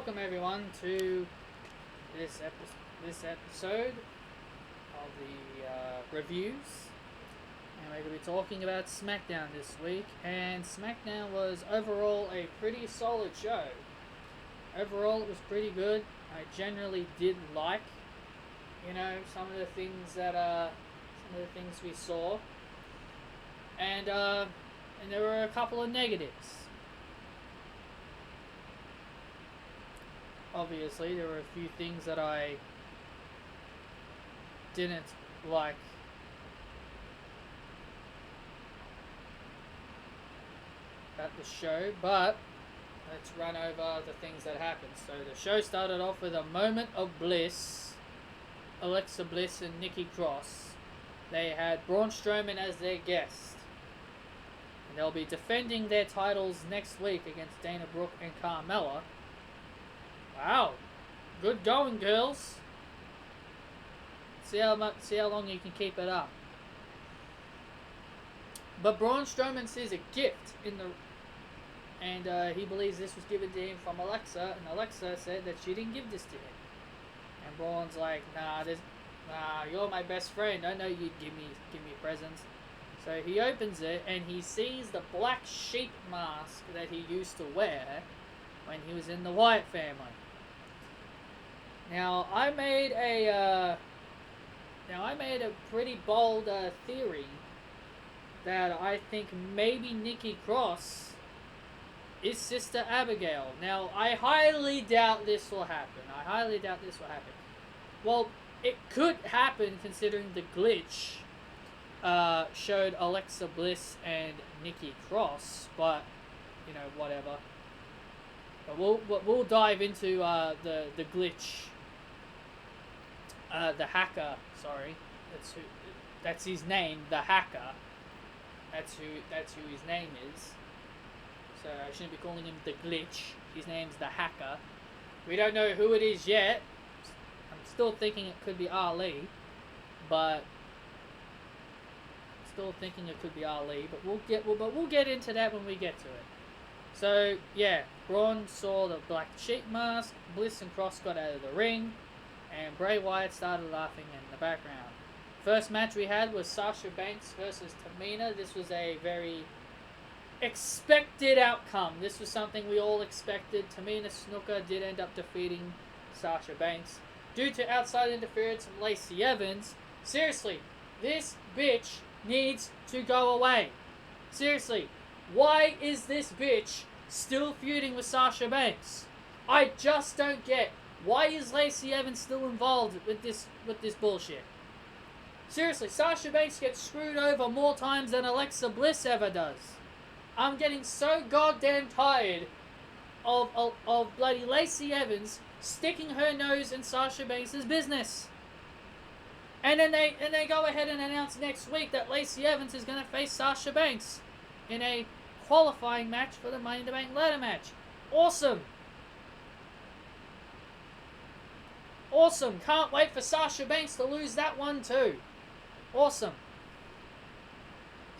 welcome everyone to this episode of the reviews. And we're going to be talking about Smackdown this week. And Smackdown was overall a pretty solid show. Overall, it was pretty good. I generally did like, some of the things we saw. And there were a couple of negatives. Obviously, there were a few things that I didn't like about the show, but let's run over the things that happened. So the show started off with a moment of bliss. Alexa Bliss and Nikki Cross. They had Braun Strowman as their guest. And they'll be defending their titles next week against Dana Brooke and Carmella. Wow, good going, girls. See how long you can keep it up. But Braun Strowman sees a gift and he believes this was given to him from Alexa, and Alexa said that she didn't give this to him. And Braun's like, nah, you're my best friend. I know you'd give me presents. So he opens it and he sees the black sheep mask that he used to wear when he was in the Wyatt family. Now I made a pretty bold theory that I think maybe Nikki Cross is Sister Abigail. Now I highly doubt this will happen. Well, it could happen considering the glitch showed Alexa Bliss and Nikki Cross, but whatever. But we'll dive into the glitch. The hacker, sorry, that's his name, the hacker. That's who his name is. So I shouldn't be calling him the glitch. His name's the hacker. We don't know who it is yet. I'm still thinking it could be Ali, but we'll get into that when we get to it. So yeah, Braun saw the black sheep mask. Bliss and Cross got out of the ring, and Bray Wyatt started laughing in the background. First match we had was Sasha Banks versus Tamina. This was a very expected outcome. This was something we all expected. Tamina Snuka did end up defeating Sasha Banks due to outside interference from Lacey Evans. Seriously, this bitch needs to go away. Seriously, why is this bitch still feuding with Sasha Banks? I just don't get. Why is Lacey Evans still involved with this bullshit? Seriously, Sasha Banks gets screwed over more times than Alexa Bliss ever does. I'm getting so goddamn tired of bloody Lacey Evans sticking her nose in Sasha Banks' business. And then they go ahead and announce next week that Lacey Evans is going to face Sasha Banks in a qualifying match for the Money in the Bank ladder match. Awesome. Awesome. Can't wait for Sasha Banks to lose that one too. Awesome.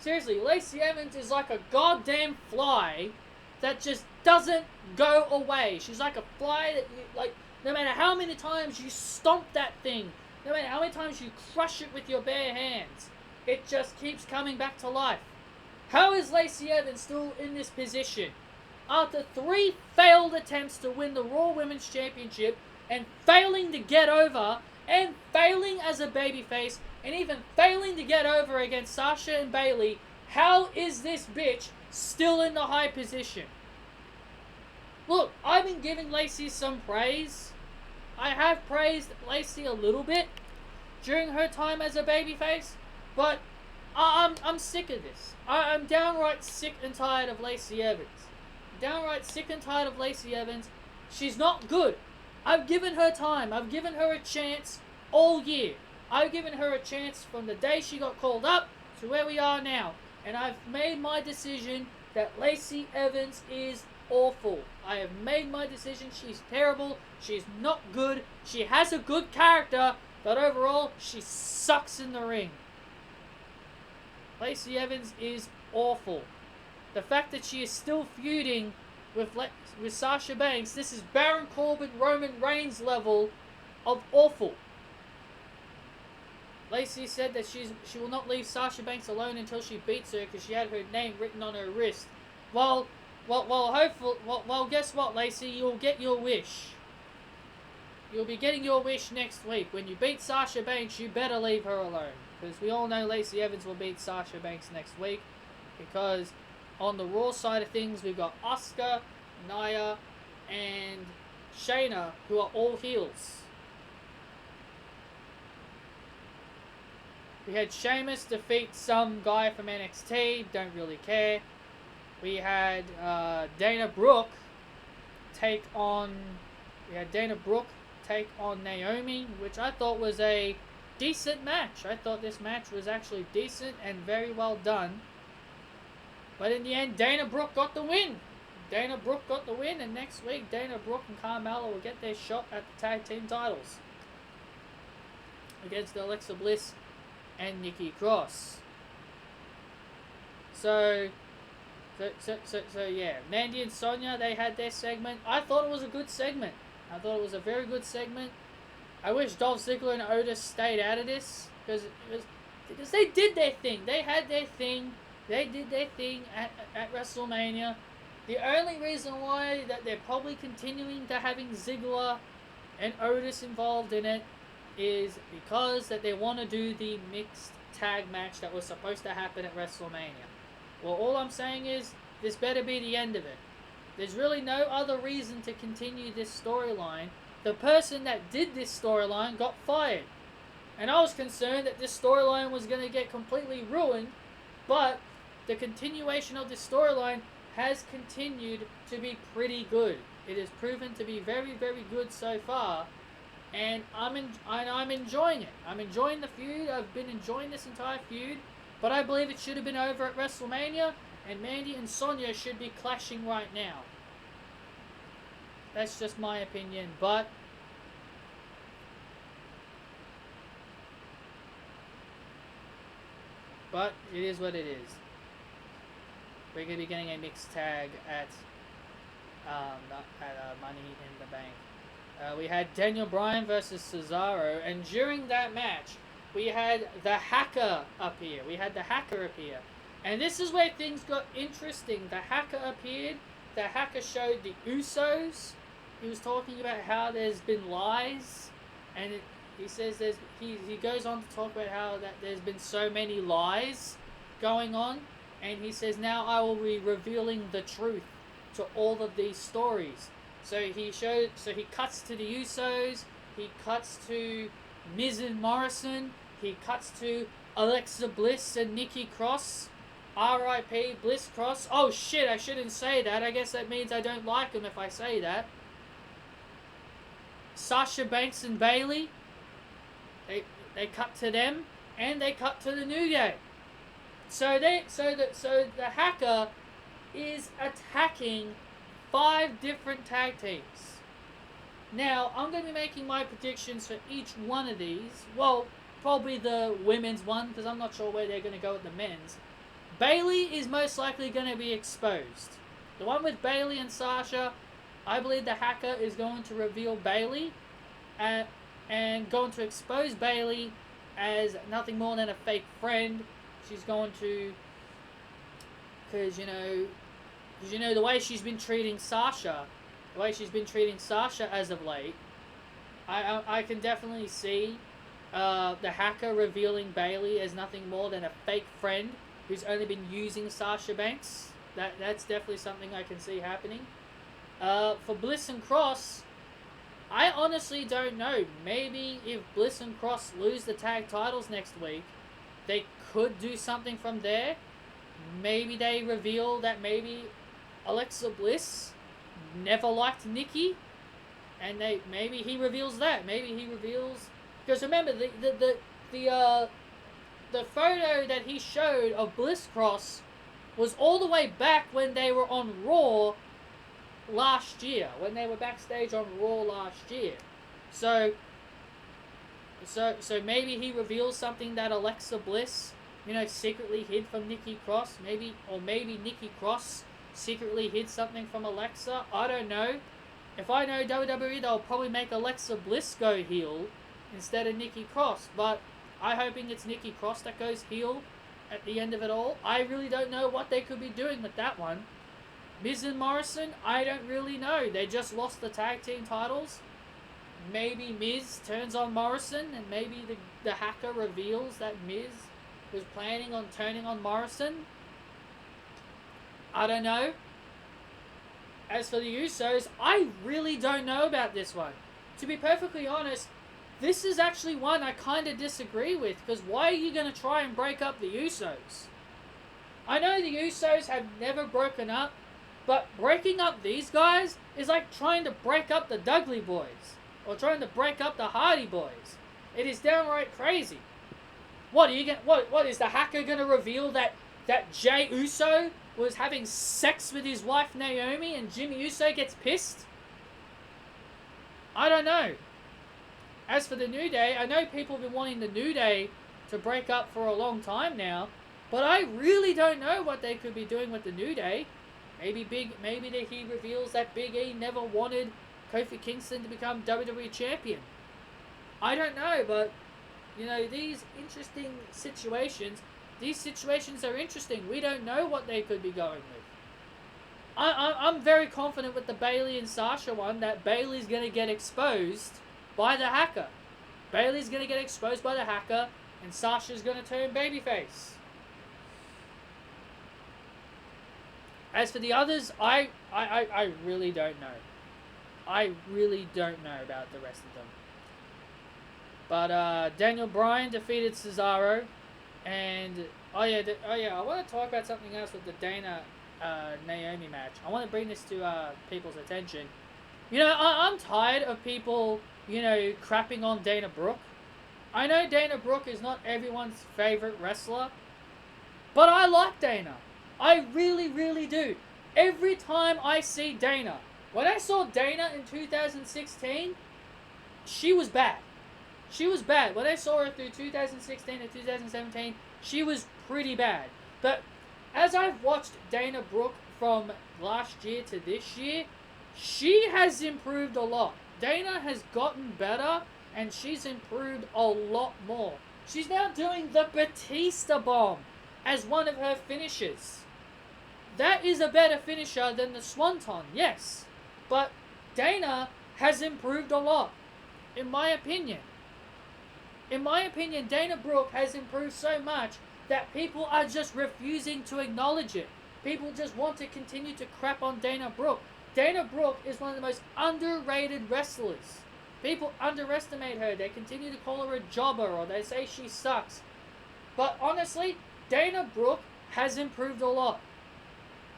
Seriously, Lacey Evans is like a goddamn fly that just doesn't go away. She's like a fly that no matter how many times you stomp that thing, no matter how many times you crush it with your bare hands, it just keeps coming back to life. How is Lacey Evans still in this position? After 3 failed attempts to win the Raw Women's Championship, and failing to get over, and failing as a babyface, and even failing to get over against Sasha and Bayley, how is this bitch still in the high position? Look, I've been giving Lacey some praise. I have praised Lacey a little bit during her time as a babyface, but I'm sick of this. I'm downright sick and tired of Lacey Evans. Downright sick and tired of Lacey Evans. She's not good. I've given her time. I've given her a chance all year. I've given her a chance from the day she got called up to where we are now. And I've made my decision that Lacey Evans is awful. I have made my decision. She's terrible. She's not good. She has a good character, but overall, she sucks in the ring. Lacey Evans is awful. The fact that she is still feuding with Sasha Banks, this is Baron Corbin, Roman Reigns level of awful. Lacey said that she will not leave Sasha Banks alone until she beats her because she had her name written on her wrist. Well, guess what, Lacey? You'll get your wish. You'll be getting your wish next week. When you beat Sasha Banks, you better leave her alone. Because we all know Lacey Evans will beat Sasha Banks next week. Because on the Raw side of things, we've got Asuka, Nia, and Shayna, who are all heels. We had Sheamus defeat some guy from NXT, don't really care. We had Dana Brooke take on Naomi, which I thought was a decent match. I thought this match was actually decent and very well done. But in the end, Dana Brooke got the win. And next week, Dana Brooke and Carmella will get their shot at the tag team titles against Alexa Bliss and Nikki Cross. So yeah, Mandy and Sonya, they had their segment. I thought it was a good segment. I thought it was a very good segment. I wish Dolph Ziggler and Otis stayed out of this because they did their thing. They had their thing. They did their thing at WrestleMania. The only reason why that they're probably continuing to having Ziggler and Otis involved in it is because that they want to do the mixed tag match that was supposed to happen at WrestleMania. Well, all I'm saying is this better be the end of it. There's really no other reason to continue this storyline. The person that did this storyline got fired. And I was concerned that this storyline was going to get completely ruined, but the continuation of this storyline has continued to be pretty good. It has proven to be very, very good so far. And I'm enjoying it. I'm enjoying the feud. I've been enjoying this entire feud. But I believe it should have been over at WrestleMania. And Mandy and Sonya should be clashing right now. That's just my opinion. But it is what it is. We're going to be getting a mixed tag at Money in the Bank. We had Daniel Bryan versus Cesaro, and during that match, we had the Hacker appear. And this is where things got interesting. The Hacker appeared. The Hacker showed the Usos. He was talking about how there's been lies, and he says he goes on to talk about how that there's been so many lies going on, and he says now I will be revealing the truth to all of these stories. So he cuts to the Usos, he cuts to Miz and Morrison, he cuts to Alexa Bliss and Nikki Cross, R.I.P. Bliss Cross. Oh shit, I shouldn't say that. I guess that means I don't like them if I say that. Sasha Banks and Bayley, they cut to them, and they cut to the New Day. So the Hacker is attacking 5 different tag teams. Now, I'm going to be making my predictions for each one of these. Well, probably the women's one, because I'm not sure where they're going to go with the men's. Bayley is most likely going to be exposed. The one with Bayley and Sasha, I believe the Hacker is going to reveal Bayley and going to expose Bayley as nothing more than a fake friend. She's going to, because you know the way she's been treating Sasha, as of late, I can definitely see the Hacker revealing Bayley as nothing more than a fake friend who's only been using Sasha Banks. That's definitely something I can see happening. For Bliss and Cross, I honestly don't know. Maybe if Bliss and Cross lose the tag titles next week, they could do something from there. Maybe they reveal that maybe Alexa Bliss never liked Nikki, and maybe he reveals that. Maybe he reveals, because remember the photo that he showed of Bliss Cross was all the way back when they were on Raw last year, when they were backstage on Raw last year. So maybe he reveals something that Alexa Bliss, secretly hid from Nikki Cross. Maybe Nikki Cross secretly hid something from Alexa. I don't know. If I know WWE, they'll probably make Alexa Bliss go heel instead of Nikki Cross. But I'm hoping it's Nikki Cross that goes heel at the end of it all. I really don't know what they could be doing with that one. Miz and Morrison, I don't really know. They just lost the tag team titles. Maybe Miz turns on Morrison, and maybe the hacker reveals that Miz was planning on turning on Morrison. I don't know. As for the Usos, I really don't know about this one. To be perfectly honest, this is actually one I kind of disagree with, because why are you going to try and break up the Usos? I know the Usos have never broken up, but breaking up these guys is like trying to break up the Dudley Boys, or trying to break up the Hardy Boys. It is downright crazy. What are you going? What is the hacker going to reveal that Jey Uso was having sex with his wife Naomi and Jimmy Uso gets pissed? I don't know. As for the New Day, I know people have been wanting the New Day to break up for a long time now, but I really don't know what they could be doing with the New Day. Maybe he reveals that Big E never wanted Kofi Kingston to become WWE Champion. I don't know, but you know, these situations are interesting. We don't know what they could be going with. I'm very confident with the Bayley and Sasha one that Bayley's going to get exposed by the hacker. Bayley's going to get exposed by the hacker, and Sasha's going to turn babyface. As for the others, I really don't know. I really don't know about the rest of them. But Daniel Bryan defeated Cesaro, and I want to talk about something else with the Dana Naomi match. I want to bring this to people's attention. You know, I'm tired of people, you know, crapping on Dana Brooke. I know Dana Brooke is not everyone's favorite wrestler, but I like Dana. I really, really do. Every time I see Dana, when I saw Dana in 2016, she was bad. She was bad. When I saw her through 2016 and 2017, she was pretty bad. But as I've watched Dana Brooke from last year to this year, she has improved a lot. Dana has gotten better, and she's improved a lot more. She's now doing the Batista Bomb as one of her finishes. That is a better finisher than the Swanton, yes. But Dana has improved a lot, in my opinion. In my opinion, Dana Brooke has improved so much that people are just refusing to acknowledge it. People just want to continue to crap on Dana Brooke. Dana Brooke is one of the most underrated wrestlers. People underestimate her. They continue to call her a jobber, or they say she sucks. But honestly, Dana Brooke has improved a lot.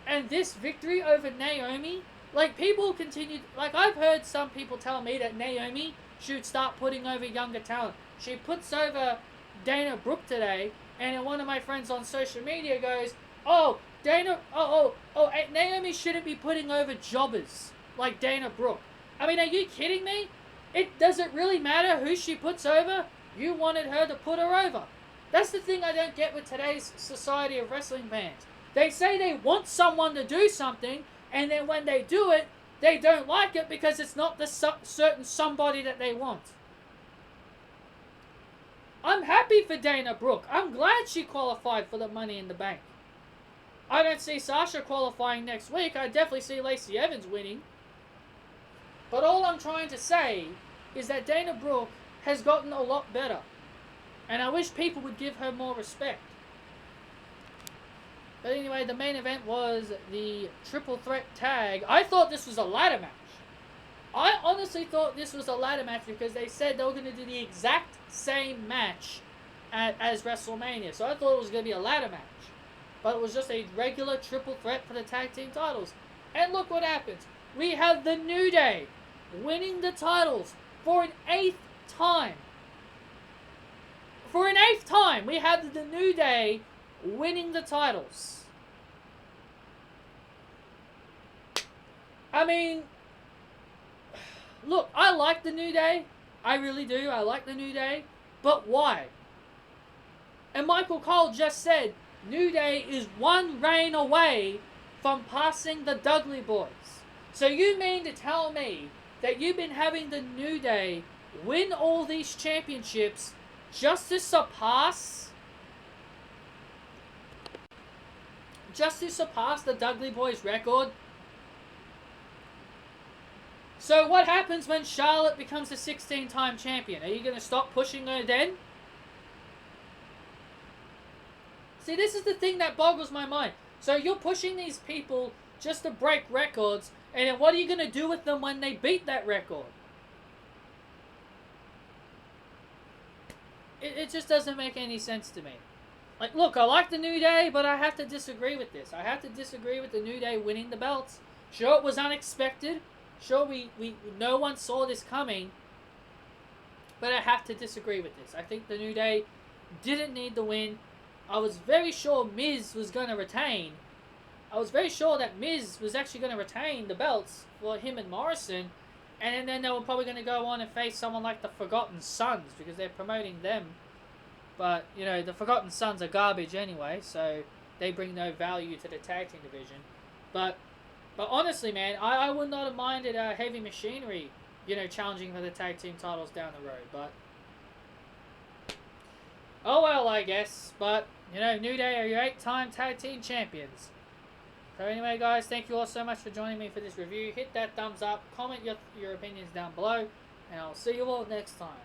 And this victory over Naomi, like people continue, like I've heard some people tell me that Naomi should start putting over younger talent. She puts over Dana Brooke today, and one of my friends on social media goes, Naomi shouldn't be putting over jobbers like Dana Brooke. I mean, are you kidding me? Does it really matter who she puts over? You wanted her to put her over. That's the thing I don't get with today's society of wrestling fans. They say they want someone to do something, and then when they do it, they don't like it because it's not the certain somebody that they want. I'm happy for Dana Brooke. I'm glad she qualified for the Money in the Bank. I don't see Sasha qualifying next week. I definitely see Lacey Evans winning. But all I'm trying to say is that Dana Brooke has gotten a lot better. And I wish people would give her more respect. But anyway, the main event was the triple threat tag. I thought this was a ladder match. I honestly thought this was a ladder match because they said they were going to do the exact same match as WrestleMania. So I thought it was going to be a ladder match. But it was just a regular triple threat for the tag team titles. And look what happens. We have the New Day winning the titles for an 8th time. For an 8th time, we have the New Day winning the titles. I mean, look, I like the New Day. I really do. I like the New Day. But why? And Michael Cole just said, New Day is one reign away from passing the Dudley Boys. So you mean to tell me that you've been having the New Day win all these championships just to surpass the Dudley Boys record? So what happens when Charlotte becomes a 16-time champion? Are you going to stop pushing her then? See, this is the thing that boggles my mind. So you're pushing these people just to break records, and then what are you going to do with them when they beat that record? It just doesn't make any sense to me. Like, look, I like the New Day, but I have to disagree with this. I have to disagree with the New Day winning the belts. Sure, it was unexpected. Sure, no one saw this coming. But I have to disagree with this. I think the New Day didn't need the win. I was very sure Miz was going to retain. I was very sure that Miz was actually going to retain the belts for him and Morrison. And then they were probably going to go on and face someone like the Forgotten Sons, because they're promoting them. But, you know, the Forgotten Sons are garbage anyway, so they bring no value to the tag team division. But honestly, man, I would not have minded Heavy Machinery, you know, challenging for the tag team titles down the road. But, oh well, I guess. But, you know, New Day are your 8-time tag team champions. So anyway, guys, thank you all so much for joining me for this review. Hit that thumbs up, comment your opinions down below, and I'll see you all next time.